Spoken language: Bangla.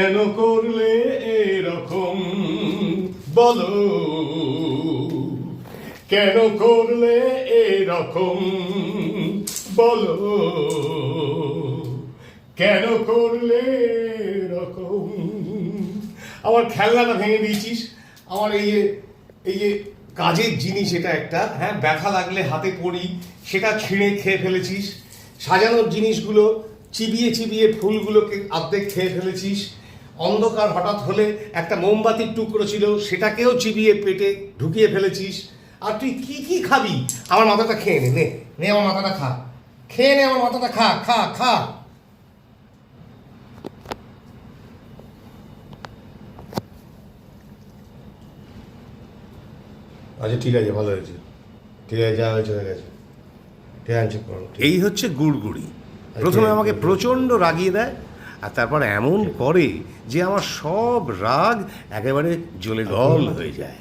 কেন করলে এরকম বলো, কেন করলে এরকম বলো, কেন করলে এরকম। আমার খেলনাটা ভেঙে দিয়েছিস, আমার এই যে কাজের জিনিস, এটা একটা, হ্যাঁ, ব্যথা লাগলে হাতে পড়ি, সেটা ছিঁড়ে খেয়ে ফেলেছিস। সাজানোর জিনিসগুলো চিবিয়ে চিবিয়ে ফুলগুলোকে অর্ধেক খেয়ে ফেলেছিস। অন্ধকার হঠাৎ হলে একটা মোমবাতির টুকরো ছিল, সেটাকেও চিবিয়ে পেটে ঢুকিয়ে ফেলেছিস। আর তুই কি কি খাবি? আমার মাথাটা খেয়ে নে, নে নে আমার মাথাটা খা, খেয়ে নে আমার মাথাটা, খা খা খা। আচ্ছা ঠিক আছে, ভালো হয়েছে, ঠিক আছে, যা হয়েছে হয়ে গেছে, টেনশন করো। এই হচ্ছে গুড়গুড়ি। প্রথমে আমাকে প্রচণ্ড রাগিয়ে দেয়, আর তারপর এমন করে যে আমার সব রাগ একেবারে জ্বলে গল হয়ে যায়।